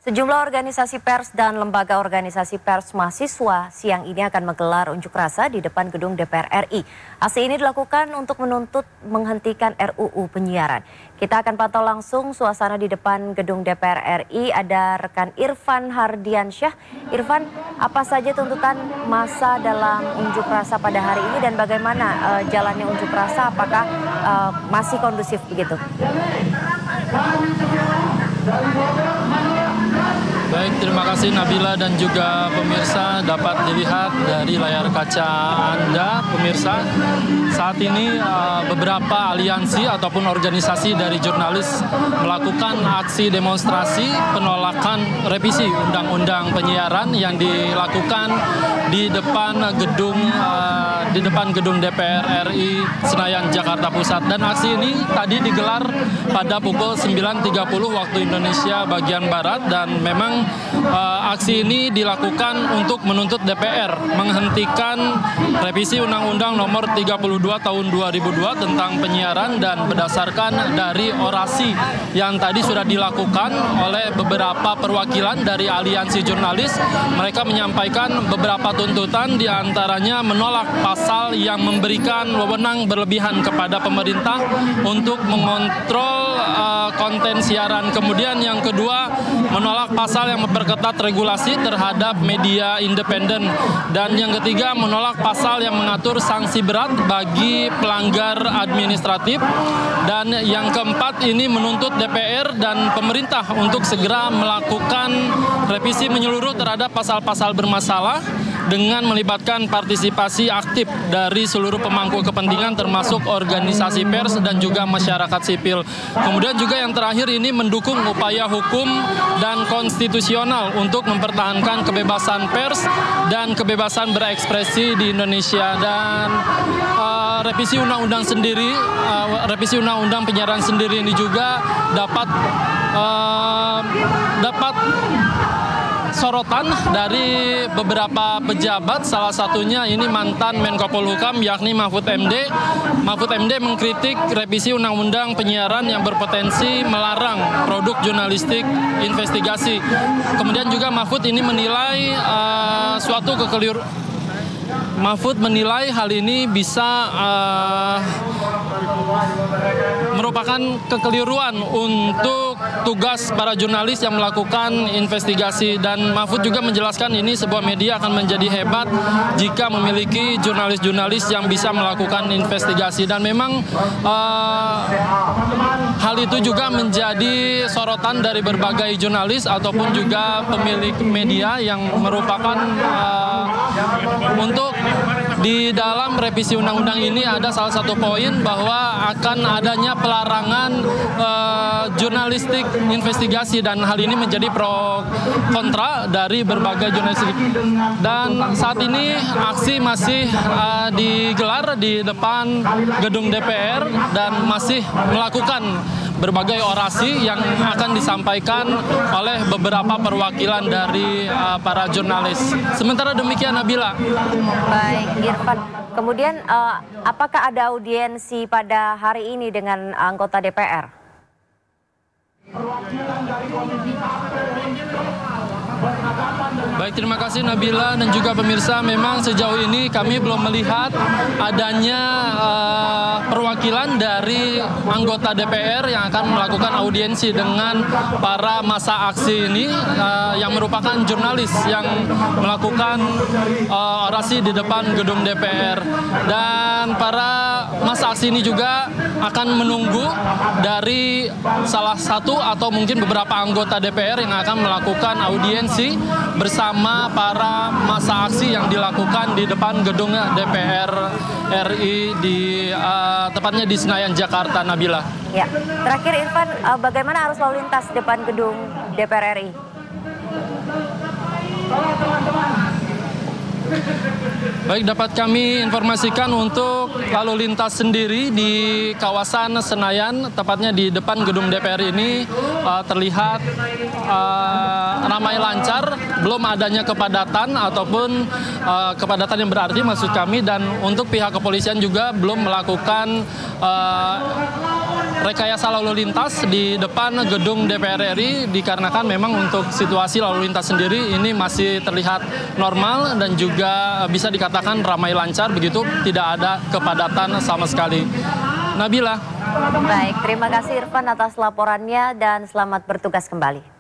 Sejumlah organisasi pers dan lembaga organisasi pers mahasiswa siang ini akan menggelar unjuk rasa di depan gedung DPR RI. Aksi ini dilakukan untuk menuntut menghentikan RUU penyiaran. Kita akan pantau langsung suasana di depan gedung DPR RI. Ada rekan Irfan Hardiansyah. Irfan, apa saja tuntutan massa dalam unjuk rasa pada hari ini dan bagaimana jalannya unjuk rasa? Apakah masih kondusif begitu? Baik, terima kasih Nabila dan juga pemirsa. Dapat dilihat dari layar kaca Anda, pemirsa, saat ini beberapa aliansi ataupun organisasi dari jurnalis melakukan aksi demonstrasi penolakan revisi Undang-Undang Penyiaran yang dilakukan di depan gedung DPR RI Senayan, Jakarta Pusat. Dan aksi ini tadi digelar pada pukul 9.30 waktu Indonesia bagian Barat, dan memang aksi ini dilakukan untuk menuntut DPR menghentikan revisi Undang-Undang Nomor 32 Tahun 2002 tentang penyiaran. Dan berdasarkan dari orasi yang tadi sudah dilakukan oleh beberapa perwakilan dari aliansi jurnalis, mereka menyampaikan beberapa tuntutan, diantaranya menolak pasal yang memberikan wewenang berlebihan kepada pemerintah untuk mengontrol konten siaran. Kemudian yang kedua, menolak pasal yang memperketat regulasi terhadap media independen. Dan yang ketiga, menolak pasal yang mengatur sanksi berat bagi pelanggar administratif. Dan yang keempat ini menuntut DPR dan pemerintah untuk segera melakukan revisi menyeluruh terhadap pasal-pasal bermasalah dengan melibatkan partisipasi aktif dari seluruh pemangku kepentingan termasuk organisasi pers dan juga masyarakat sipil. Kemudian juga yang terakhir ini mendukung upaya hukum dan konstitusional untuk mempertahankan kebebasan pers dan kebebasan berekspresi di Indonesia. Dan revisi undang-undang sendiri, revisi undang-undang penyiaran sendiri ini juga dapat sorotan dari beberapa pejabat, salah satunya ini mantan Menko Polhukam yakni Mahfud MD. Mahfud MD mengkritik revisi undang-undang penyiaran yang berpotensi melarang produk jurnalistik investigasi. Kemudian juga Mahfud ini menilai Mahfud menilai hal ini bisa merupakan kekeliruan untuk tugas para jurnalis yang melakukan investigasi. Dan Mahfud juga menjelaskan ini sebuah media akan menjadi hebat jika memiliki jurnalis-jurnalis yang bisa melakukan investigasi. Dan memang hal itu juga menjadi sorotan dari berbagai jurnalis ataupun juga pemilik media yang merupakan untuk di dalam revisi undang-undang ini ada salah satu poin bahwa akan adanya pelarangan jurnalistik investigasi, dan hal ini menjadi pro kontra dari berbagai jurnalistik. Dan saat ini aksi masih digelar di depan gedung DPR dan masih melakukan berbagai orasi yang akan disampaikan oleh beberapa perwakilan dari para jurnalis. Sementara demikian, Nabila. Baik, Irfan. Kemudian apakah ada audiensi pada hari ini dengan anggota DPR? Baik, terima kasih Nabila dan juga pemirsa. Memang sejauh ini kami belum melihat adanya perwakilan dari anggota DPR yang akan melakukan audiensi dengan para massa aksi ini yang merupakan jurnalis yang melakukan orasi di depan gedung DPR. Dan para massa aksi ini juga akan menunggu dari salah satu atau mungkin beberapa anggota DPR yang akan melakukan audiensi bersama para massa aksi yang dilakukan di depan gedung DPR RI tepatnya di Senayan, Jakarta, Nabila. Ya, terakhir Irfan, bagaimana arus lalu lintas depan gedung DPR RI? Baik, dapat kami informasikan untuk lalu lintas sendiri di kawasan Senayan, tepatnya di depan gedung DPR ini terlihat ramai lancar, belum adanya kepadatan ataupun kepadatan yang berarti maksud kami. Dan untuk pihak kepolisian juga belum melakukan rekayasa lalu lintas di depan gedung DPR RI dikarenakan memang untuk situasi lalu lintas sendiri ini masih terlihat normal dan juga bisa dikatakan ramai lancar begitu, tidak ada kepadatan sama sekali. Nabila. Baik, terima kasih Irfan atas laporannya dan selamat bertugas kembali.